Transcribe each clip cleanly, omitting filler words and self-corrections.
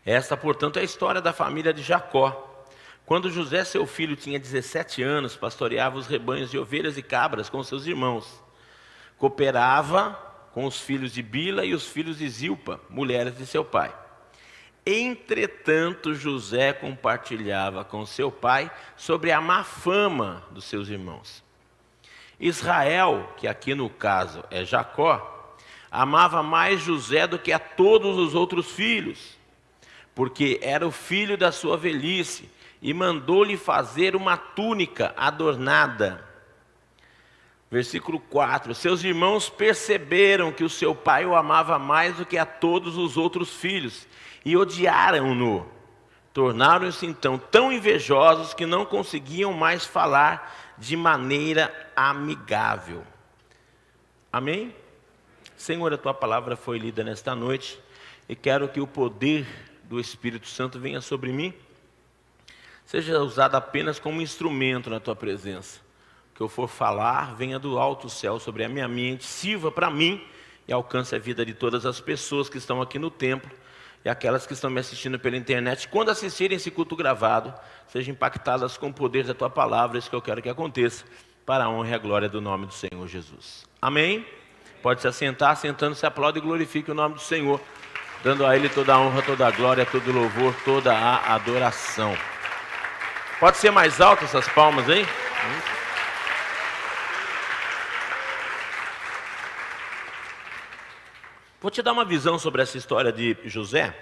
Esta, portanto, é a história da família de Jacó. Quando José, seu filho, tinha 17 anos, pastoreava os rebanhos de ovelhas e cabras com seus irmãos. Cooperava com os filhos de Bila e os filhos de Zilpa, mulheres de seu pai. Entretanto, José compartilhava com seu pai sobre a má fama dos seus irmãos. Israel, que aqui no caso é Jacó, amava mais José do que a todos os outros filhos, porque era o filho da sua velhice, e mandou-lhe fazer uma túnica adornada. Versículo 4, seus irmãos perceberam que o seu pai o amava mais do que a todos os outros filhos, e odiaram-no. Tornaram-se então tão invejosos que não conseguiam mais falar de maneira amigável. Amém? Senhor, a tua palavra foi lida nesta noite, e quero que o poder do Espírito Santo venha sobre mim, seja usado apenas como instrumento na tua presença. O que eu for falar, venha do alto céu sobre a minha mente, sirva para mim e alcance a vida de todas as pessoas que estão aqui no templo e aquelas que estão me assistindo pela internet. Quando assistirem esse culto gravado, sejam impactadas com o poder da tua palavra, isso que eu quero que aconteça, para a honra e a glória do nome do Senhor Jesus. Amém? Pode se assentar, sentando, se aplaude e glorifique o nome do Senhor, dando a Ele toda a honra, toda a glória, todo o louvor, toda a adoração. Pode ser mais alto essas palmas aí? Vou te dar uma visão sobre essa história de José,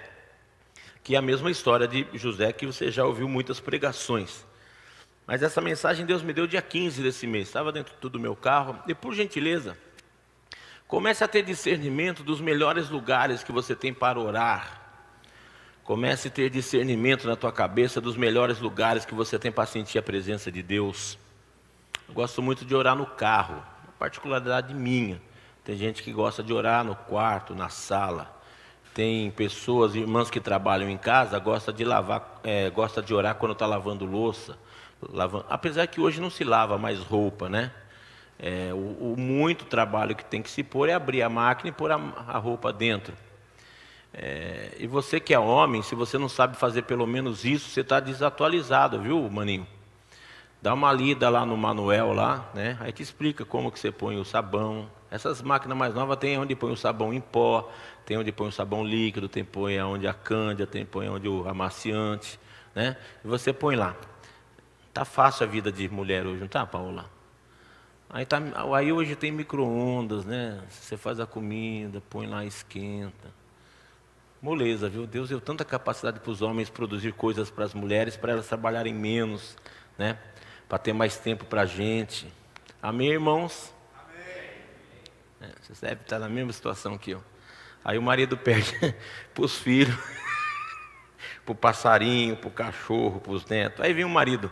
que é a mesma história de José que você já ouviu muitas pregações. Mas essa mensagem Deus me deu dia 15 desse mês, estava dentro do meu carro. E por gentileza, comece a ter discernimento dos melhores lugares que você tem para orar. Comece a ter discernimento na tua cabeça dos melhores lugares que você tem para sentir a presença de Deus. Eu gosto muito de orar no carro, uma particularidade minha. Tem gente que gosta de orar no quarto, na sala. Tem pessoas, irmãs que trabalham em casa, gosta de orar quando está lavando louça. Apesar que hoje não se lava mais roupa, né? O muito trabalho que tem que se pôr é abrir a máquina e pôr a roupa dentro. E você que é homem, se você não sabe fazer pelo menos isso, você está desatualizado, viu, maninho? Dá uma lida lá no manual, lá, né? Aí te explica como que você põe o sabão. Essas máquinas mais novas tem onde põe o sabão em pó, tem onde põe o sabão líquido, tem põe onde a cândida, tem põe onde o amaciante, né? E você põe lá. Tá fácil a vida de mulher hoje, não tá, Paola? Aí hoje tem micro-ondas, né? Você faz a comida, põe lá, esquenta. Moleza, viu? Deus deu tanta capacidade para os homens produzir coisas para as mulheres, para elas trabalharem menos, né? Para ter mais tempo para a gente. Amém, irmãos? Amém. Você deve estar na mesma situação que eu. Aí o marido perde para os filhos, para o passarinho, para o cachorro, para os netos. Aí vem o marido.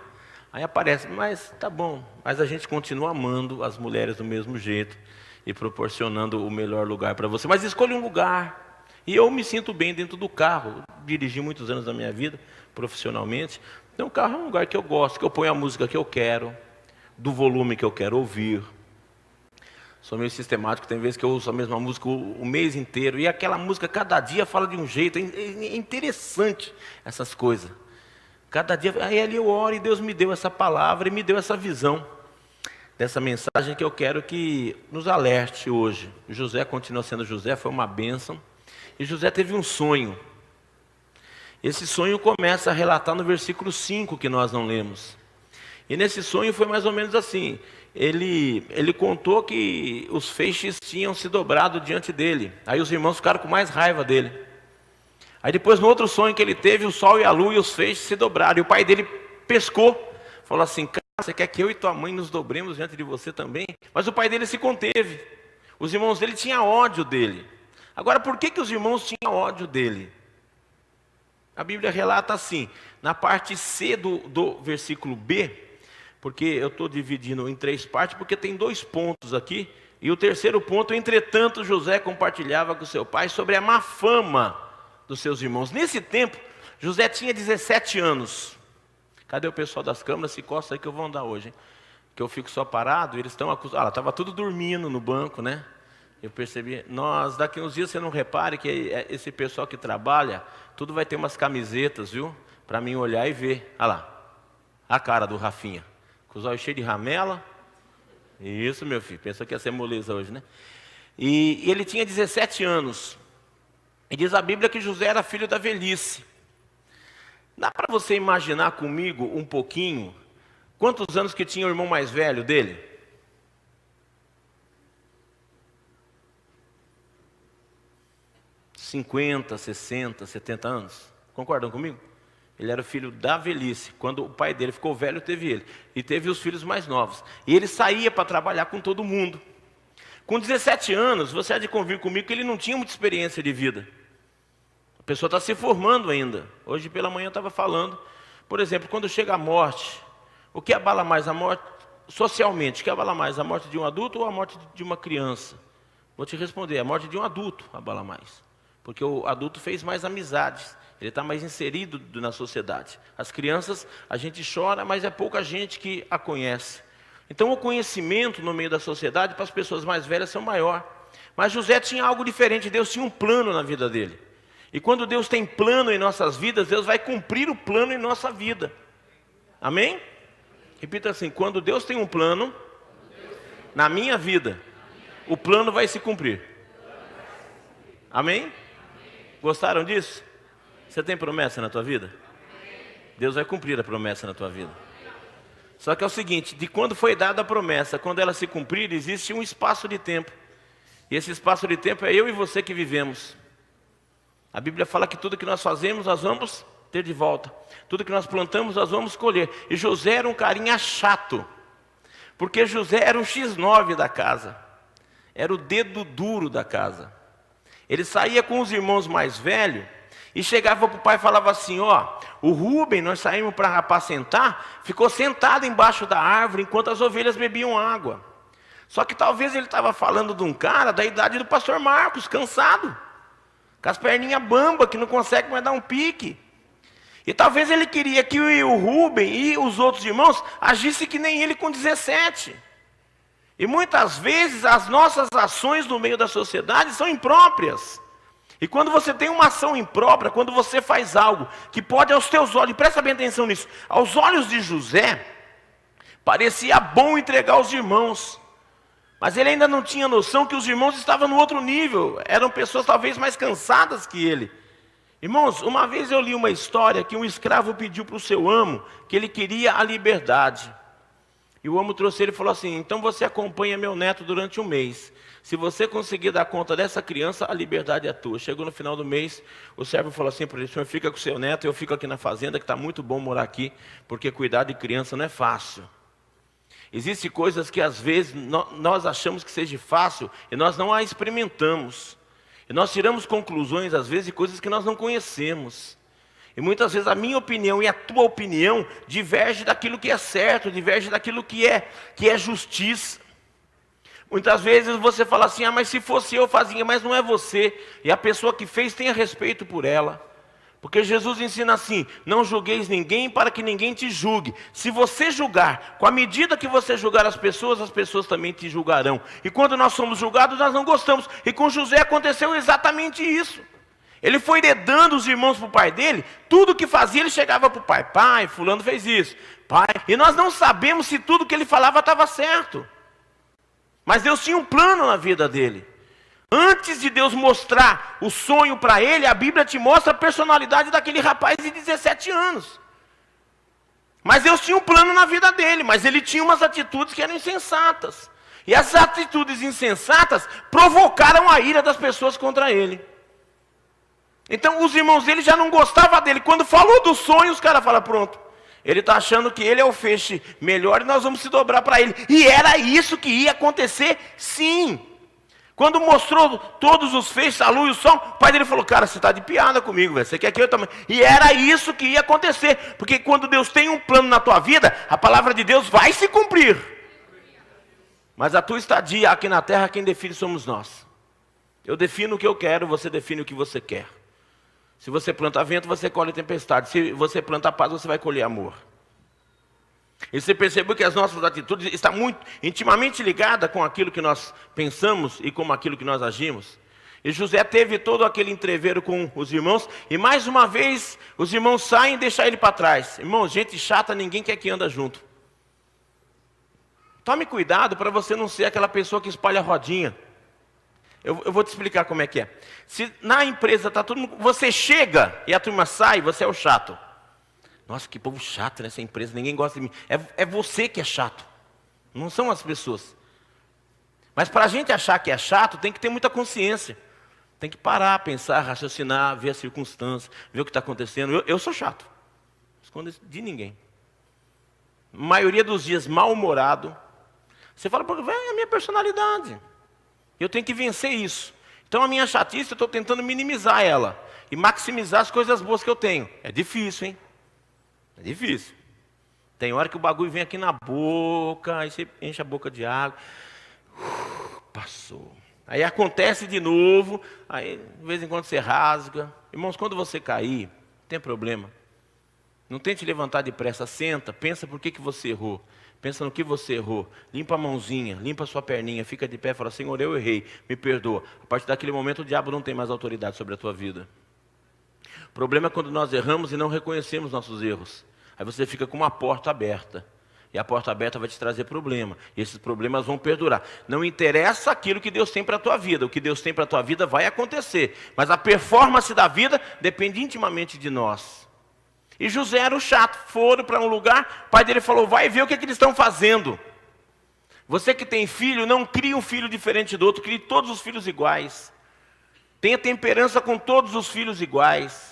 Aí aparece, mas tá bom. Mas a gente continua amando as mulheres do mesmo jeito e proporcionando o melhor lugar para você. Mas escolha um lugar. E eu me sinto bem dentro do carro. Dirigi muitos anos da minha vida, profissionalmente. Então o carro é um lugar que eu gosto, que eu ponho a música que eu quero, do volume que eu quero ouvir. Sou meio sistemático, tem vezes que eu ouço a mesma música o mês inteiro. E aquela música, cada dia, fala de um jeito. É interessante essas coisas. Cada dia, aí ali eu oro e Deus me deu essa palavra e me deu essa visão dessa mensagem que eu quero que nos alerte hoje. José continua sendo José, foi uma bênção. E José teve um sonho. Esse sonho começa a relatar no versículo 5 que nós não lemos. E nesse sonho foi mais ou menos assim. Ele contou que os feixes tinham se dobrado diante dele. Aí os irmãos ficaram com mais raiva dele. Aí depois no outro sonho que ele teve, o sol e a lua e os feixes se dobraram. E o pai dele pescou. Falou assim, cara, você quer que eu e tua mãe nos dobremos diante de você também? Mas o pai dele se conteve. Os irmãos dele tinham ódio dele. Agora, por que os irmãos tinham ódio dele? A Bíblia relata assim, na parte C do versículo B, porque eu estou dividindo em 3 partes, porque tem 2 pontos aqui, e o terceiro ponto, entretanto, José compartilhava com seu pai sobre a má fama dos seus irmãos. Nesse tempo, José tinha 17 anos. Cadê o pessoal das câmeras? Se costa aí que eu vou andar hoje, hein? Que eu fico só parado, eles estão acusados. Estava tudo dormindo no banco, né? Eu percebi, daqui uns dias você não repare que esse pessoal que trabalha, tudo vai ter umas camisetas, viu? Para mim olhar e ver. Olha lá, a cara do Rafinha, com os olhos cheios de ramela. Isso, meu filho, pensou que ia ser moleza hoje, né? E ele tinha 17 anos. E diz a Bíblia que José era filho da velhice. Dá para você imaginar comigo um pouquinho quantos anos que tinha o irmão mais velho dele? 50, 60, 70 anos. Concordam comigo? Ele era o filho da velhice. Quando o pai dele ficou velho, teve ele. E teve os filhos mais novos. E ele saía para trabalhar com todo mundo. Com 17 anos, você há de convir comigo que ele não tinha muita experiência de vida. A pessoa está se formando ainda. Hoje pela manhã eu estava falando. Por exemplo, quando chega a morte, o que abala mais a morte? Socialmente, o que abala mais? A morte de um adulto ou a morte de uma criança? Vou te responder, a morte de um adulto abala mais. Porque o adulto fez mais amizades. Ele está mais inserido na sociedade. As crianças, a gente chora, mas é pouca gente que a conhece. Então o conhecimento no meio da sociedade para as pessoas mais velhas são maior. Mas José tinha algo diferente, Deus tinha um plano na vida dele. E quando Deus tem plano em nossas vidas, Deus vai cumprir o plano em nossa vida. Amém? Repita assim, quando Deus tem um plano na minha vida, o plano vai se cumprir. Amém? Gostaram disso? Você tem promessa na tua vida? Deus vai cumprir a promessa na tua vida. Só que é o seguinte, de quando foi dada a promessa, quando ela se cumprir, existe um espaço de tempo. E esse espaço de tempo é eu e você que vivemos. A Bíblia fala que tudo que nós fazemos, nós vamos ter de volta. Tudo que nós plantamos, nós vamos colher. E José era um carinha chato. Porque José era um X9 da casa. Era o dedo duro da casa. Ele saía com os irmãos mais velhos e chegava para o pai e falava assim, o Rubem, nós saímos para apacentar, ficou sentado embaixo da árvore enquanto as ovelhas bebiam água. Só que talvez ele estava falando de um cara da idade do pastor Marcos, cansado, com as perninhas bamba, que não consegue mais dar um pique. E talvez ele queria que o Rubem e os outros irmãos agissem que nem ele com 17. E muitas vezes as nossas ações no meio da sociedade são impróprias. E quando você tem uma ação imprópria, quando você faz algo que pode aos teus olhos, presta bem atenção nisso, aos olhos de José, parecia bom entregar aos irmãos. Mas ele ainda não tinha noção que os irmãos estavam no outro nível, eram pessoas talvez mais cansadas que ele. Irmãos, uma vez eu li uma história que um escravo pediu para o seu amo que ele queria a liberdade. E o amo trouxe ele e falou assim, então você acompanha meu neto durante um mês. Se você conseguir dar conta dessa criança, a liberdade é tua. Chegou no final do mês, o servo falou assim para ele, senhor, fica com o seu neto, eu fico aqui na fazenda, que está muito bom morar aqui, porque cuidar de criança não é fácil. Existem coisas que às vezes nós achamos que seja fácil e nós não a experimentamos. E nós tiramos conclusões às vezes de coisas que nós não conhecemos. E muitas vezes a minha opinião e a tua opinião diverge daquilo que é certo, diverge daquilo que é justiça. Muitas vezes você fala assim, mas se fosse eu fazia, mas não é você. E a pessoa que fez tenha respeito por ela. Porque Jesus ensina assim, não julgueis ninguém para que ninguém te julgue. Se você julgar, com a medida que você julgar as pessoas também te julgarão. E quando nós somos julgados, nós não gostamos. E com José aconteceu exatamente isso. Ele foi heredando os irmãos para o pai dele, tudo que fazia ele chegava para o pai. Pai, fulano fez isso. Pai, e nós não sabemos se tudo que ele falava estava certo. Mas Deus tinha um plano na vida dele. Antes de Deus mostrar o sonho para ele, a Bíblia te mostra a personalidade daquele rapaz de 17 anos. Mas Deus tinha um plano na vida dele, mas ele tinha umas atitudes que eram insensatas. E essas atitudes insensatas provocaram a ira das pessoas contra ele. Então os irmãos dele já não gostavam dele. Quando falou do sonho, os caras falam, pronto. Ele está achando que ele é o feixe melhor e nós vamos se dobrar para ele. E era isso que ia acontecer, sim. Quando mostrou todos os feixes, a luz e o sol, o pai dele falou, cara, você está de piada comigo, velho. Você quer que eu também... E era isso que ia acontecer. Porque quando Deus tem um plano na tua vida, a palavra de Deus vai se cumprir. Mas a tua estadia aqui na terra, quem define somos nós. Eu defino o que eu quero, você define o que você quer. Se você planta vento, você colhe tempestade. Se você planta paz, você vai colher amor. E você percebeu que as nossas atitudes estão muito intimamente ligadas com aquilo que nós pensamos e com aquilo que nós agimos. E José teve todo aquele entreveiro com os irmãos, e mais uma vez os irmãos saem e deixam ele para trás. Irmãos, gente chata, ninguém quer que anda junto. Tome cuidado para você não ser aquela pessoa que espalha rodinha. Eu vou te explicar como é que é. Se na empresa está todo mundo, você chega e a turma sai, você é o chato. Nossa, que povo chato nessa empresa, ninguém gosta de mim. É você que é chato, não são as pessoas. Mas para a gente achar que é chato, tem que ter muita consciência. Tem que parar, pensar, raciocinar, ver as circunstâncias, ver o que está acontecendo. Eu sou chato, não escondo isso de ninguém. Maioria dos dias mal-humorado. Você fala, é a minha personalidade. Eu tenho que vencer isso. Então a minha chatice, eu estou tentando minimizar ela. E maximizar as coisas boas que eu tenho. É difícil, hein? É difícil. Tem hora que o bagulho vem aqui na boca, aí você enche a boca de água. Passou. Aí acontece de novo, aí de vez em quando você rasga. Irmãos, quando você cair, não tem problema. Não tente levantar depressa, senta, pensa por que você errou. Pensa no que você errou. Limpa a mãozinha, limpa a sua perninha, fica de pé e fala, Senhor, eu errei, me perdoa. A partir daquele momento o diabo não tem mais autoridade sobre a tua vida. O problema é quando nós erramos e não reconhecemos nossos erros. Aí você fica com uma porta aberta. E a porta aberta vai te trazer problema. E esses problemas vão perdurar. Não interessa aquilo que Deus tem para a tua vida. O que Deus tem para a tua vida vai acontecer. Mas a performance da vida depende intimamente de nós. E José era o chato. Foram para um lugar, o pai dele falou, vai ver o que eles estão fazendo. Você que tem filho, não crie um filho diferente do outro. Crie todos os filhos iguais. Tenha temperança com todos os filhos iguais.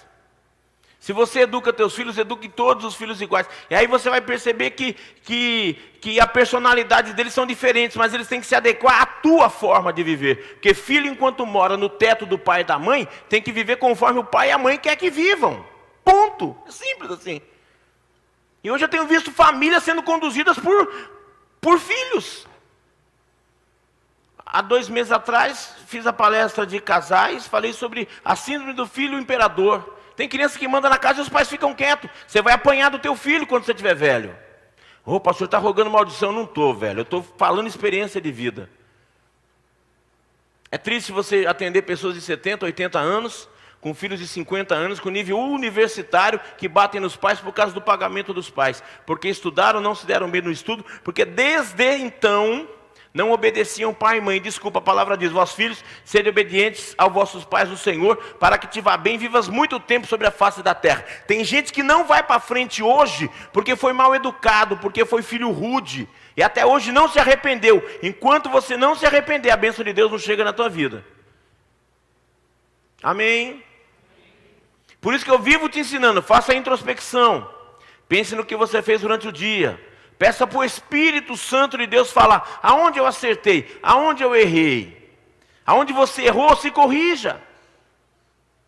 Se você educa teus filhos, eduque todos os filhos iguais. E aí você vai perceber que a personalidade deles são diferentes, mas eles têm que se adequar à tua forma de viver. Porque filho, enquanto mora no teto do pai e da mãe, tem que viver conforme o pai e a mãe quer que vivam. Ponto. É simples assim. E hoje eu tenho visto famílias sendo conduzidas por filhos. Há 2 meses atrás, fiz a palestra de casais, falei sobre a síndrome do filho imperador. Tem criança que manda na casa e os pais ficam quietos. Você vai apanhar do teu filho quando você estiver velho. Ô, pastor, está rogando maldição. Não estou, velho. Eu estou falando experiência de vida. É triste você atender pessoas de 70, 80 anos, com filhos de 50 anos, com nível universitário, que batem nos pais por causa do pagamento dos pais. Porque estudaram, não se deram bem no estudo, porque desde então não obedeciam pai e mãe. Desculpa, a palavra diz, vós filhos, sede obedientes aos vossos pais do Senhor, para que te vá bem, vivas muito tempo sobre a face da terra. Tem gente que não vai para frente hoje, porque foi mal educado, porque foi filho rude, e até hoje não se arrependeu. Enquanto você não se arrepender, a bênção de Deus não chega na tua vida. Amém? Por isso que eu vivo te ensinando, faça a introspecção. Pense no que você fez durante o dia. Peça para o Espírito Santo de Deus falar, aonde eu acertei, aonde eu errei. Aonde você errou, se corrija.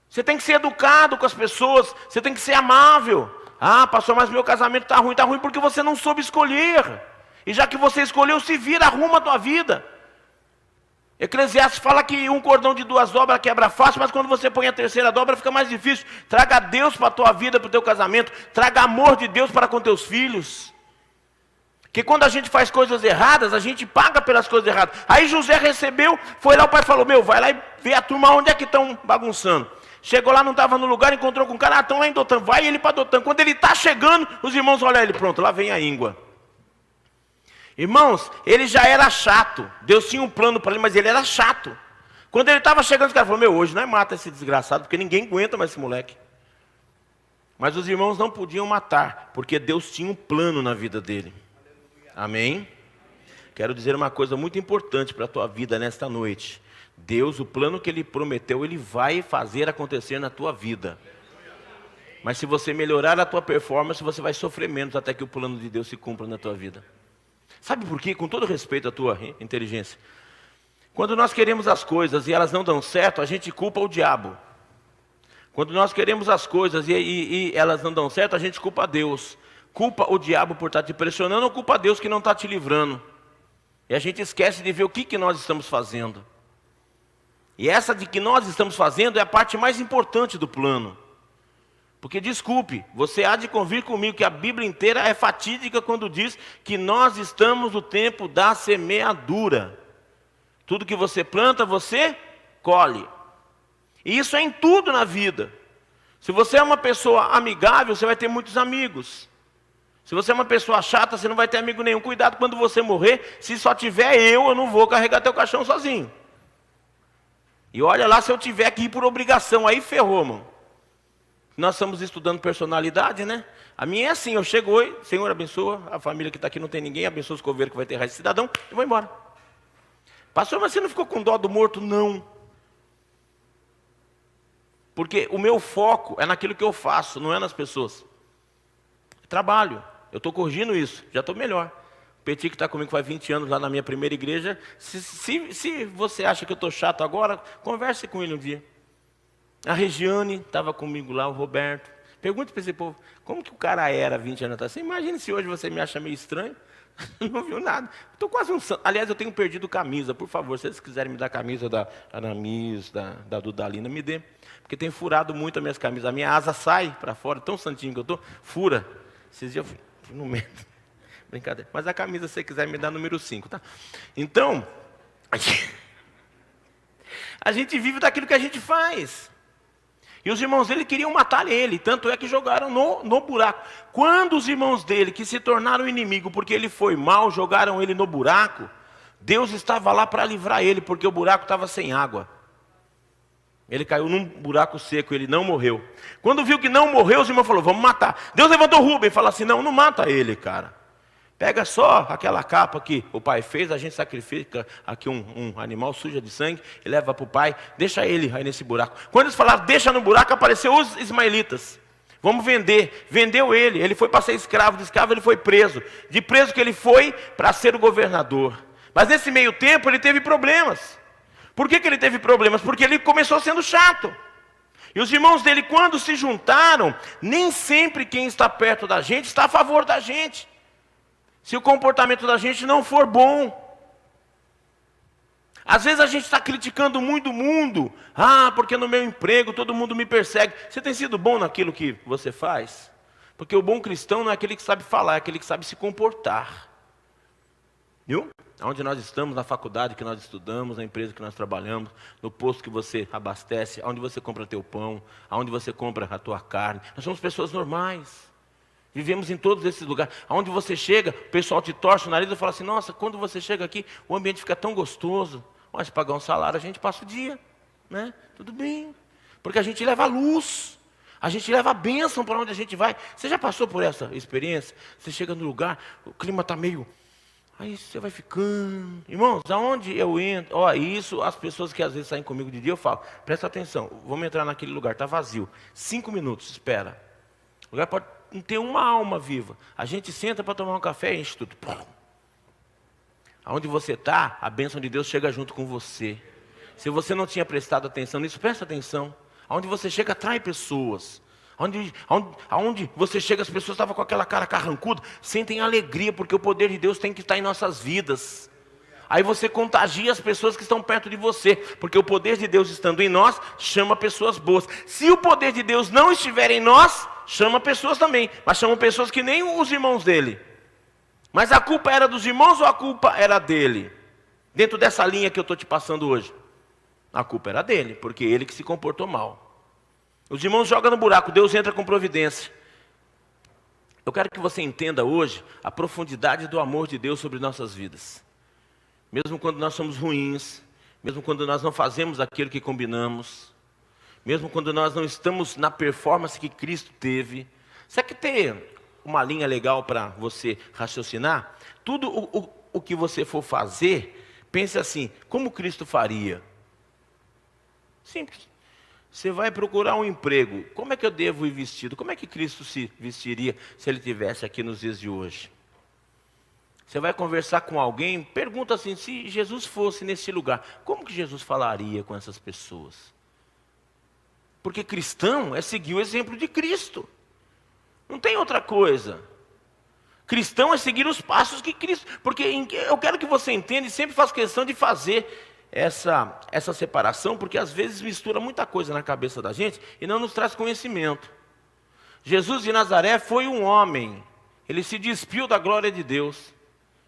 Você tem que ser educado com as pessoas, você tem que ser amável. Ah, pastor, mas meu casamento está ruim porque você não soube escolher. E já que você escolheu, se vira, arruma a tua vida. Eclesiastes fala que um cordão de 2 dobras quebra fácil, mas quando você põe a 3ª dobra fica mais difícil. Traga Deus para a tua vida, para o teu casamento. Traga amor de Deus para com teus filhos. Que quando a gente faz coisas erradas, a gente paga pelas coisas erradas. Aí José recebeu, foi lá, o pai falou, vai lá e vê a turma onde é que estão bagunçando. Chegou lá, não estava no lugar, encontrou com o cara, estão lá em Dotã, vai ele para Dotã. Quando ele está chegando, os irmãos olham ele, pronto, lá vem a íngua. Irmãos, ele já era chato. Deus tinha um plano para ele, mas ele era chato. Quando ele estava chegando, os caras falaram, hoje não é mata esse desgraçado, porque ninguém aguenta mais esse moleque. Mas os irmãos não podiam matar, porque Deus tinha um plano na vida dele. Amém? Quero dizer uma coisa muito importante para a tua vida nesta noite. Deus, o plano que Ele prometeu, Ele vai fazer acontecer na tua vida. Mas se você melhorar a tua performance, você vai sofrer menos até que o plano de Deus se cumpra na tua vida. Sabe por quê? Com todo respeito à tua inteligência. Quando nós queremos as coisas e elas não dão certo, a gente culpa o diabo. Quando nós queremos as coisas e elas não dão certo, a gente culpa Deus. Culpa o diabo por estar te pressionando ou culpa Deus que não está te livrando. E a gente esquece de ver o que nós estamos fazendo. E essa de que nós estamos fazendo é a parte mais importante do plano. Porque, desculpe, você há de convir comigo que a Bíblia inteira é fatídica quando diz que nós estamos no tempo da semeadura. Tudo que você planta, você colhe. E isso é em tudo na vida. Se você é uma pessoa amigável, você vai ter muitos amigos. Se você é uma pessoa chata, você não vai ter amigo nenhum. Cuidado quando você morrer, se só tiver eu não vou carregar teu caixão sozinho. E olha lá se eu tiver que ir por obrigação, aí ferrou, mano. Nós estamos estudando personalidade, né? A minha é assim, eu chego, oi, Senhor abençoa, a família que está aqui não tem ninguém, abençoa os coveiros que vai ter raiz de cidadão, e vou embora. Pastor, mas você não ficou com dó do morto? Não. Porque o meu foco é naquilo que eu faço, não é nas pessoas. Trabalho, eu estou corrigindo isso, já estou melhor. O Petit que está comigo faz 20 anos lá na minha primeira igreja, se você acha que eu estou chato agora, converse com ele um dia. A Regiane estava comigo lá, o Roberto. Pergunte para esse povo, como que o cara era 20 anos atrás? Você imagina se hoje você me acha meio estranho? Não viu nada. Estou quase um santo. Aliás, eu tenho perdido camisa, por favor, se vocês quiserem me dar camisa da Anamis, da Dudalina, me dê. Porque tem furado muito as minhas camisas. A minha asa sai para fora, tão santinho que eu estou, fura. Esses dias eu fui no meio. Brincadeira. Mas a camisa, se você quiser, me dá número 5, tá? Então, a gente vive daquilo que a gente faz. E os irmãos dele queriam matar ele, tanto é que jogaram no buraco. Quando os irmãos dele, que se tornaram inimigo porque ele foi mal, jogaram ele no buraco, Deus estava lá para livrar ele, porque o buraco estava sem água. Ele caiu num buraco seco, ele não morreu. Quando viu que não morreu, os irmãos falaram, vamos matar. Deus levantou Rubem e falou assim, não mata ele, cara. Pega só aquela capa que o pai fez, a gente sacrifica aqui um animal suja de sangue e leva para o pai, deixa ele aí nesse buraco. Quando eles falaram, deixa no buraco, apareceu os ismaelitas. Vamos vender. Vendeu ele foi para ser escravo, de escravo ele foi preso. De preso que ele foi para ser o governador. Mas nesse meio tempo ele teve problemas. Por que ele teve problemas? Porque ele começou sendo chato. E os irmãos dele, quando se juntaram, nem sempre quem está perto da gente está a favor da gente. Se o comportamento da gente não for bom. Às vezes a gente está criticando muito o mundo. Porque no meu emprego todo mundo me persegue. Você tem sido bom naquilo que você faz? Porque o bom cristão não é aquele que sabe falar, é aquele que sabe se comportar. Viu? Onde nós estamos, na faculdade que nós estudamos, na empresa que nós trabalhamos, no posto que você abastece, onde você compra teu pão, onde você compra a tua carne. Nós somos pessoas normais. Vivemos em todos esses lugares. Aonde você chega, o pessoal te torce o nariz e fala assim, nossa, quando você chega aqui, o ambiente fica tão gostoso. Olha, se pagar um salário, a gente passa o dia, né? Tudo bem. Porque a gente leva a luz. A gente leva a bênção para onde a gente vai. Você já passou por essa experiência? Você chega no lugar, o clima está meio... Aí você vai ficando... Irmãos, aonde eu entro... Isso, as pessoas que às vezes saem comigo de dia, eu falo, presta atenção, vamos entrar naquele lugar, está vazio. 5 minutos, espera. O lugar pode... não tem uma alma viva. A gente senta para tomar um café e enche tudo. Aonde você está, a bênção de Deus chega junto com você. Se você não tinha prestado atenção nisso, presta atenção. Aonde você chega, atrai pessoas. Aonde você chega, as pessoas estavam com aquela cara carrancuda, sentem alegria, porque o poder de Deus tem que estar em nossas vidas. Aí você contagia as pessoas que estão perto de você, porque o poder de Deus estando em nós, chama pessoas boas. Se o poder de Deus não estiver em nós, chama pessoas também, mas chama pessoas que nem os irmãos dele. Mas a culpa era dos irmãos ou a culpa era dele? Dentro dessa linha que eu estou te passando hoje. A culpa era dele, porque ele que se comportou mal. Os irmãos jogam no buraco, Deus entra com providência. Eu quero que você entenda hoje a profundidade do amor de Deus sobre nossas vidas. Mesmo quando nós somos ruins, mesmo quando nós não fazemos aquilo que combinamos, mesmo quando nós não estamos na performance que Cristo teve. Você quer ter uma linha legal para você raciocinar? Tudo o que você for fazer, pense assim, como Cristo faria? Simples. Você vai procurar um emprego, como é que eu devo ir vestido? Como é que Cristo se vestiria se Ele estivesse aqui nos dias de hoje? Você vai conversar com alguém, pergunta assim, se Jesus fosse nesse lugar, como que Jesus falaria com essas pessoas? Porque cristão é seguir o exemplo de Cristo. Não tem outra coisa. Cristão é seguir os passos que Cristo... Porque eu quero que você entenda e sempre faço questão de fazer essa separação, porque às vezes mistura muita coisa na cabeça da gente e não nos traz conhecimento. Jesus de Nazaré foi um homem. Ele se despiu da glória de Deus.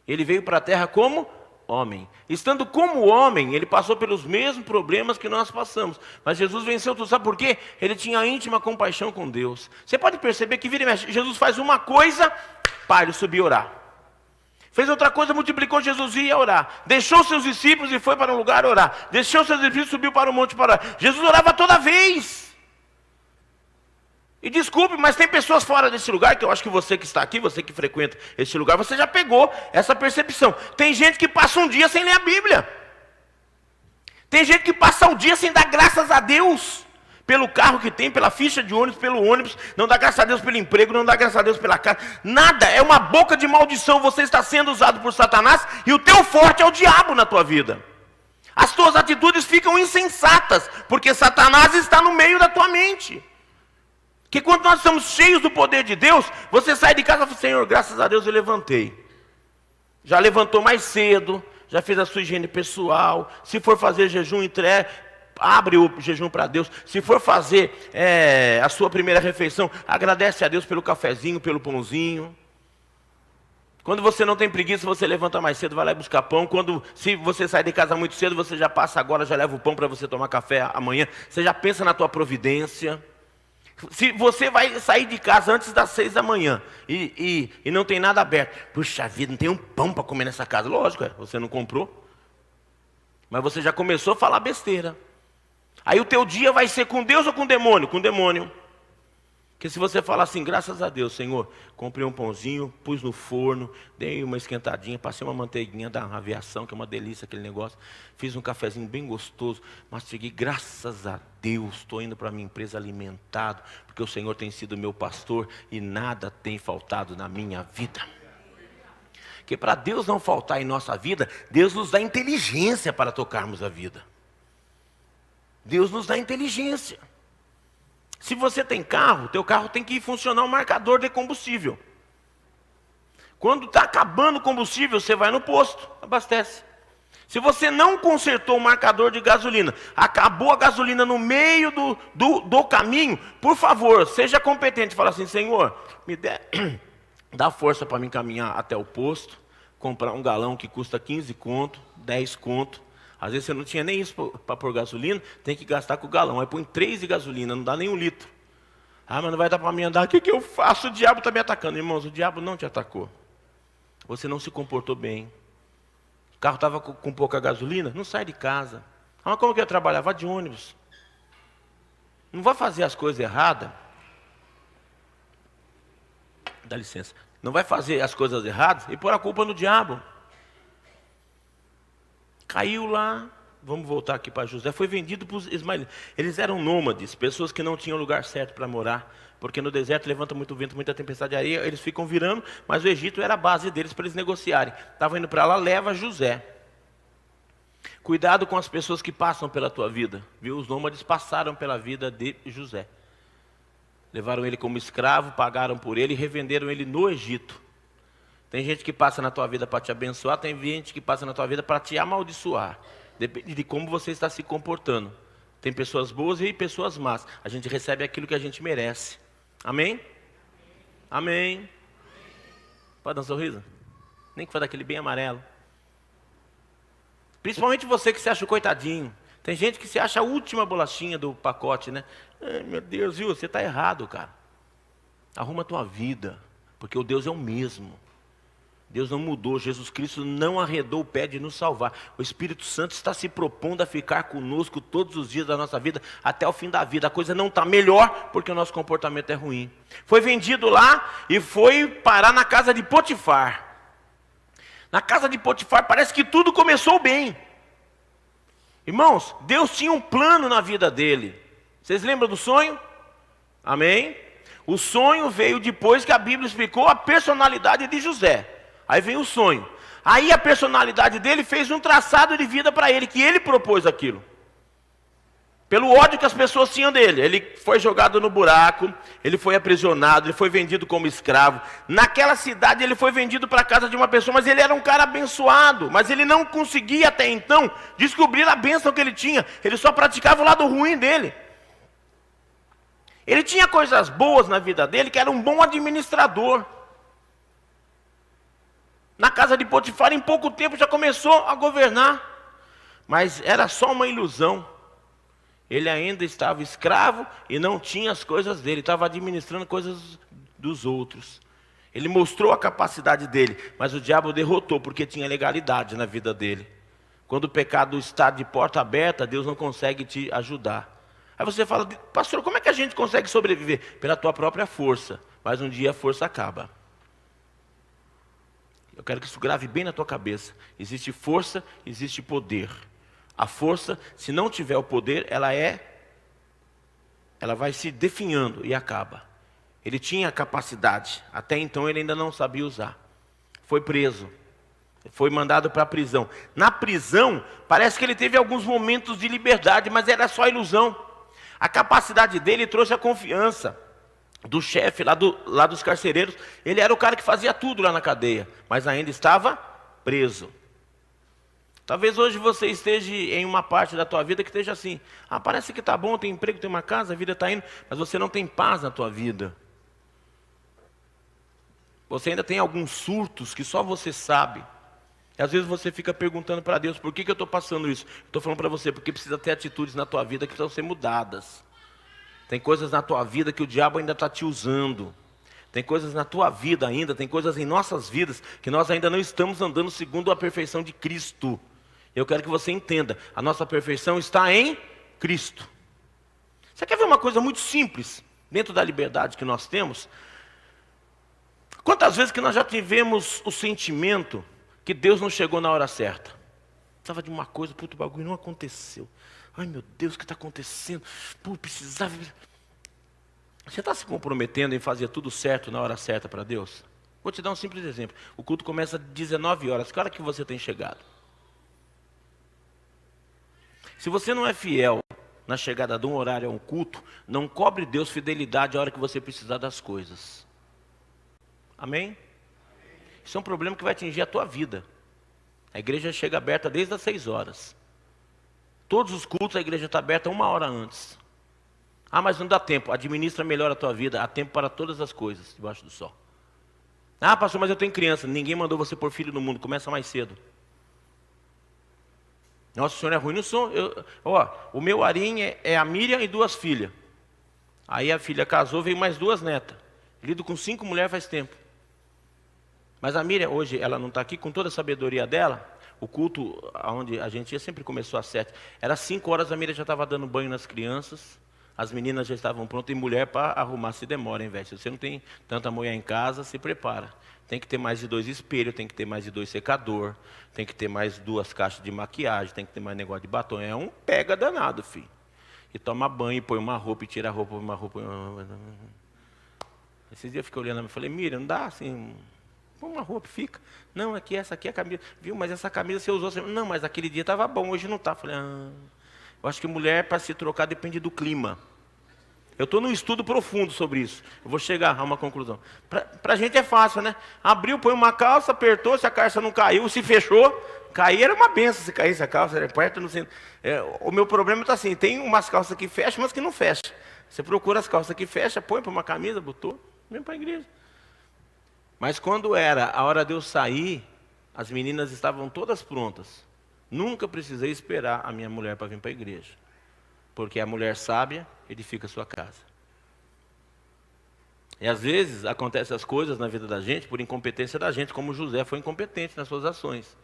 Ele veio para a terra como homem. Estando como homem, ele passou pelos mesmos problemas que nós passamos. Mas Jesus venceu tudo. Sabe por quê? Ele tinha íntima compaixão com Deus. Você pode perceber que vira e mexe. Jesus faz uma coisa, ele subiu orar. Fez outra coisa, multiplicou, Jesus ia orar. Deixou seus discípulos e foi para um lugar orar. Deixou seus discípulos e subiu para o monte para orar. Jesus orava toda vez. E desculpe, mas tem pessoas fora desse lugar, que eu acho que você que está aqui, você que frequenta esse lugar, você já pegou essa percepção. Tem gente que passa um dia sem ler a Bíblia. Tem gente que passa o dia sem dar graças a Deus. Pelo carro que tem, pela ficha de ônibus, pelo ônibus. Não dá graças a Deus pelo emprego, não dá graças a Deus pela casa. Nada, é uma boca de maldição. Você está sendo usado por Satanás e o teu forte é o diabo na tua vida. As tuas atitudes ficam insensatas, porque Satanás está no meio da tua mente. Que quando nós estamos cheios do poder de Deus, você sai de casa e fala, Senhor, graças a Deus eu levantei. Já levantou mais cedo, já fez a sua higiene pessoal. Se for fazer jejum, abre o jejum para Deus. Se for fazer a sua primeira refeição, agradece a Deus pelo cafezinho, pelo pãozinho. Quando você não tem preguiça, você levanta mais cedo, vai lá buscar pão. Se você sai de casa muito cedo, você já passa agora, já leva o pão para você tomar café amanhã. Você já pensa na tua providência. Se você vai sair de casa antes das 6 da manhã e não tem nada aberto, puxa vida, não tem um pão para comer nessa casa. Lógico, você não comprou, mas você já começou a falar besteira. Aí o teu dia vai ser com Deus ou com o demônio? Com o demônio. Porque se você falar assim, graças a Deus, Senhor, comprei um pãozinho, pus no forno, dei uma esquentadinha, passei uma manteiguinha da aviação, que é uma delícia aquele negócio, fiz um cafezinho bem gostoso, mastiguei, graças a Deus, estou indo para a minha empresa alimentado, porque o Senhor tem sido meu pastor e nada tem faltado na minha vida. Porque para Deus não faltar em nossa vida, Deus nos dá inteligência para tocarmos a vida. Deus nos dá inteligência. Se você tem carro, teu carro tem que funcionar um marcador de combustível. Quando está acabando o combustível, você vai no posto, abastece. Se você não consertou o marcador de gasolina, acabou a gasolina no meio do caminho, por favor, seja competente. Fala assim, Senhor, dá força para me caminhar até o posto, comprar um galão que custa 15 conto, 10 conto. Às vezes você não tinha nem isso para pôr gasolina, tem que gastar com o galão. Aí põe 3 de gasolina, não dá nem 1 litro. Ah, mas não vai dar para mim andar, o que eu faço? O diabo está me atacando. Irmãos, o diabo não te atacou. Você não se comportou bem. O carro estava com pouca gasolina, não sai de casa. Ah, mas como que eu ia trabalhar? Vá de ônibus. Não vai fazer as coisas erradas. Dá licença. Não vai fazer as coisas erradas e pôr a culpa no diabo. Caiu lá, vamos voltar aqui para José, foi vendido para os ismaelitas. Eles eram nômades, pessoas que não tinham lugar certo para morar, porque no deserto levanta muito vento, muita tempestade de areia, eles ficam virando, mas o Egito era a base deles para eles negociarem. Estavam indo para lá, leva José. Cuidado com as pessoas que passam pela tua vida, viu? Os nômades passaram pela vida de José. Levaram ele como escravo, pagaram por ele e revenderam ele no Egito. Tem gente que passa na tua vida para te abençoar, tem gente que passa na tua vida para te amaldiçoar. Depende de como você está se comportando. Tem pessoas boas e pessoas más. A gente recebe aquilo que a gente merece. Amém? Amém. Pode dar um sorriso? Nem que for daquele bem amarelo. Principalmente você que se acha o coitadinho. Tem gente que se acha a última bolachinha do pacote, né? Ai, meu Deus, viu? Você está errado, cara. Arruma a tua vida, porque o Deus é o mesmo. Deus não mudou, Jesus Cristo não arredou o pé de nos salvar. O Espírito Santo está se propondo a ficar conosco todos os dias da nossa vida, até o fim da vida. A coisa não está melhor, porque o nosso comportamento é ruim. Foi vendido lá e foi parar na casa de Potifar. Na casa de Potifar parece que tudo começou bem. Irmãos, Deus tinha um plano na vida dele. Vocês lembram do sonho? Amém? O sonho veio depois que a Bíblia explicou a personalidade de José. Aí vem o sonho. Aí a personalidade dele fez um traçado de vida para ele, que ele propôs aquilo. Pelo ódio que as pessoas tinham dele. Ele foi jogado no buraco, ele foi aprisionado, ele foi vendido como escravo. Naquela cidade ele foi vendido para a casa de uma pessoa, mas ele era um cara abençoado. Mas ele não conseguia até então descobrir a bênção que ele tinha. Ele só praticava o lado ruim dele. Ele tinha coisas boas na vida dele, que era um bom administrador. Na casa de Potifar, em pouco tempo, já começou a governar. Mas era só uma ilusão. Ele ainda estava escravo e não tinha as coisas dele. Estava administrando coisas dos outros. Ele mostrou a capacidade dele, mas o diabo derrotou, porque tinha legalidade na vida dele. Quando o pecado está de porta aberta, Deus não consegue te ajudar. Aí você fala, pastor, como é que a gente consegue sobreviver? Pela tua própria força. Mas um dia a força acaba. Eu quero que isso grave bem na tua cabeça. Existe força, existe poder. A força, se não tiver o poder, ela vai se definhando e acaba. Ele tinha capacidade, até então ele ainda não sabia usar. Foi preso, foi mandado para a prisão. Na prisão, parece que ele teve alguns momentos de liberdade, mas era só ilusão. A capacidade dele trouxe a confiança do chefe lá dos carcereiros. Ele era o cara que fazia tudo lá na cadeia, mas ainda estava preso. Talvez hoje você esteja em uma parte da tua vida que esteja assim. Parece que está bom, tem emprego, tem uma casa, a vida está indo, mas você não tem paz na tua vida. Você ainda tem alguns surtos que só você sabe. E às vezes você fica perguntando para Deus, por que eu estou passando isso? Estou falando para você, porque precisa ter atitudes na tua vida que precisam ser mudadas. Tem coisas na tua vida que o diabo ainda está te usando. Tem coisas na tua vida ainda, tem coisas em nossas vidas que nós ainda não estamos andando segundo a perfeição de Cristo. Eu quero que você entenda, a nossa perfeição está em Cristo. Você quer ver uma coisa muito simples, dentro da liberdade que nós temos? Quantas vezes que nós já tivemos o sentimento que Deus não chegou na hora certa? Precisava de uma coisa, puto, o bagulho não aconteceu. Ai meu Deus, o que está acontecendo? Pô, precisava... Você está se comprometendo em fazer tudo certo na hora certa para Deus? Vou te dar um simples exemplo. O culto começa às 19 horas. Que hora que você tem chegado? Se você não é fiel na chegada de um horário a um culto, não cobre Deus fidelidade a hora que você precisar das coisas. Amém? Isso é um problema que vai atingir a tua vida. A igreja chega aberta desde as 6 horas. Todos os cultos a igreja está aberta 1 hora antes. Mas não dá tempo. Administra melhor a tua vida. Há tempo para todas as coisas debaixo do sol. Pastor, mas eu tenho criança. Ninguém mandou você pôr filho no mundo. Começa mais cedo. Nossa, o senhor é ruim no som. O meu arim é a Miriam e 2 filhas. Aí a filha casou, veio mais 2 netas. Lido com 5 mulheres faz tempo. Mas a Miriam, hoje, ela não está aqui, com toda a sabedoria dela. O culto, onde a gente ia, sempre começou às 7. Era 5 horas, a Miriam já estava dando banho nas crianças. As meninas já estavam prontas, e mulher para arrumar se demora, hein, velho? Se você não tem tanta mulher em casa, se prepara. Tem que ter mais de 2 espelhos, tem que ter mais de 2 secador, tem que ter mais 2 caixas de maquiagem, tem que ter mais negócio de batom. É um pega danado, filho. E toma banho, põe uma roupa, e tira a roupa, põe uma roupa. Esses dias eu fiquei olhando e falei, Miriam, não dá assim... Põe uma roupa, fica. Não, essa aqui é a camisa. Viu, mas essa camisa você usou. Não, mas aquele dia estava bom, hoje não está. Falei, eu acho que mulher, para se trocar, depende do clima. Eu estou num estudo profundo sobre isso. Eu vou chegar a uma conclusão. Para a gente é fácil, né? Abriu, põe uma calça, apertou, se a calça não caiu, se fechou. Cair era uma benção se caísse a calça. Aperta no centro. O meu problema está assim, tem umas calças que fecham, mas que não fecham. Você procura as calças que fecham, põe para uma camisa, botou, vem para a igreja. Mas quando era a hora de eu sair, as meninas estavam todas prontas. Nunca precisei esperar a minha mulher para vir para a igreja. Porque a mulher sábia edifica a sua casa. E às vezes acontecem as coisas na vida da gente por incompetência da gente, como José foi incompetente nas suas ações.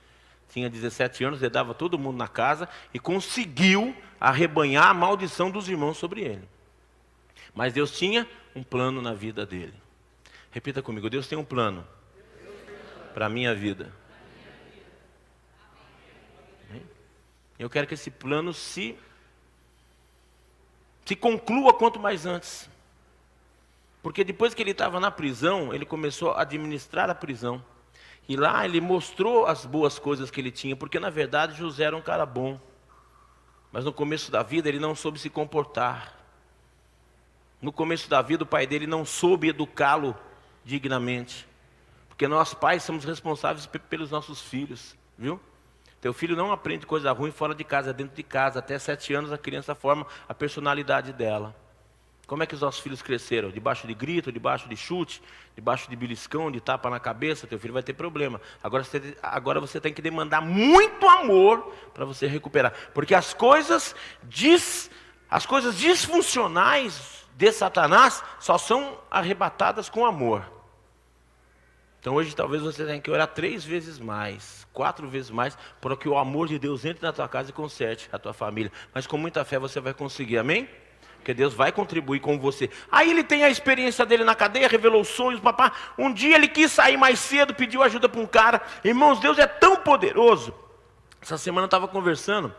Tinha 17 anos, ele dava todo mundo na casa e conseguiu arrebanhar a maldição dos irmãos sobre ele. Mas Deus tinha um plano na vida dele. Repita comigo, Deus tem um plano para a minha vida. Eu quero que esse plano se conclua quanto mais antes. Porque depois que ele estava na prisão, ele começou a administrar a prisão. E lá ele mostrou as boas coisas que ele tinha, porque na verdade José era um cara bom. Mas no começo da vida ele não soube se comportar. No começo da vida o pai dele não soube educá-lo dignamente. Porque nós pais somos responsáveis pelos nossos filhos, viu? Teu filho não aprende coisa ruim fora de casa, é dentro de casa. Até 7 anos a criança forma a personalidade dela. Como é que os nossos filhos cresceram? Debaixo de grito, debaixo de chute, debaixo de beliscão, de tapa na cabeça, teu filho vai ter problema. Agora você tem que demandar muito amor para você recuperar. Porque as coisas disfuncionais de Satanás só são arrebatadas com amor. Então hoje talvez você tenha que orar 3 vezes mais, 4 vezes mais, para que o amor de Deus entre na tua casa e conserte a tua família. Mas com muita fé você vai conseguir, amém? Porque Deus vai contribuir com você. Aí ele tem a experiência dele na cadeia, revelou sonhos, papá. Um dia ele quis sair mais cedo, pediu ajuda para um cara. Irmãos, Deus é tão poderoso. Essa semana eu estava conversando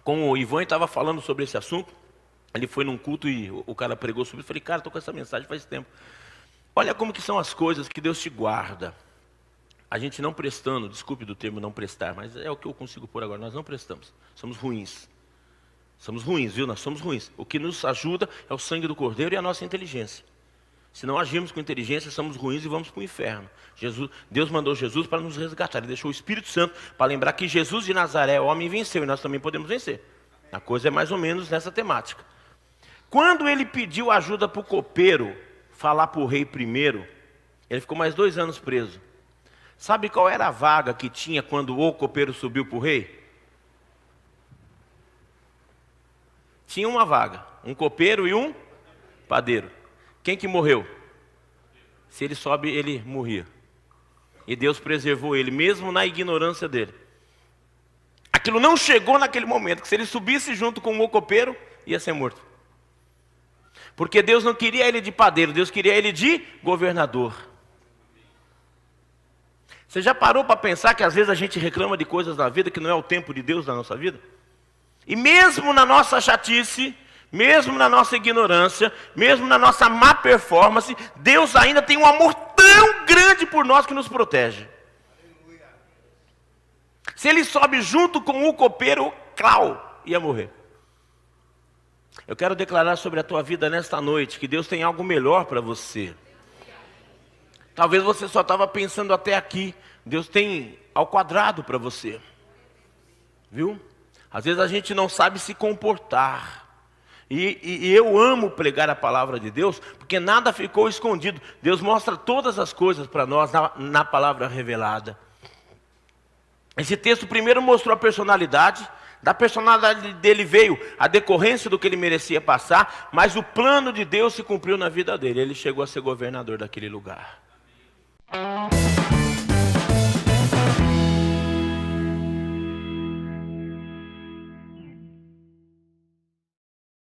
com o Ivan e estava falando sobre esse assunto. Ele foi num culto e o cara pregou sobre isso. Eu falei, cara, estou com essa mensagem faz tempo. Olha como que são as coisas que Deus te guarda. A gente não prestando, desculpe do termo não prestar, mas é o que eu consigo pôr agora. Nós não prestamos, somos ruins. Somos ruins, viu? Nós somos ruins. O que nos ajuda é o sangue do Cordeiro e a nossa inteligência. Se não agirmos com inteligência, somos ruins e vamos para o inferno. Deus mandou Jesus para nos resgatar. Ele deixou o Espírito Santo para lembrar que Jesus de Nazaré, o homem, venceu e nós também podemos vencer. A coisa é mais ou menos nessa temática. Quando ele pediu ajuda para o copeiro falar para o rei primeiro, ele ficou mais 2 anos preso. Sabe qual era a vaga que tinha quando o copeiro subiu para o rei? Tinha uma vaga, um copeiro e um padeiro. Quem que morreu? Se ele sobe, ele morria. E Deus preservou ele, mesmo na ignorância dele. Aquilo não chegou naquele momento, que se ele subisse junto com o copeiro, ia ser morto. Porque Deus não queria ele de padeiro, Deus queria ele de governador. Você já parou para pensar que às vezes a gente reclama de coisas na vida que não é o tempo de Deus na nossa vida? E mesmo na nossa chatice, mesmo na nossa ignorância, mesmo na nossa má performance, Deus ainda tem um amor tão grande por nós que nos protege. Se ele sobe junto com o copeiro, Clau ia morrer. Eu quero declarar sobre a tua vida nesta noite que Deus tem algo melhor para você. Talvez você só estava pensando até aqui. Deus tem ao quadrado para você. Viu? Às vezes a gente não sabe se comportar. E eu amo pregar a palavra de Deus, porque nada ficou escondido. Deus mostra todas as coisas para nós na palavra revelada. Esse texto primeiro mostrou a personalidade. Da personalidade dele veio a decorrência do que ele merecia passar, mas o plano de Deus se cumpriu na vida dele. Ele chegou a ser governador daquele lugar.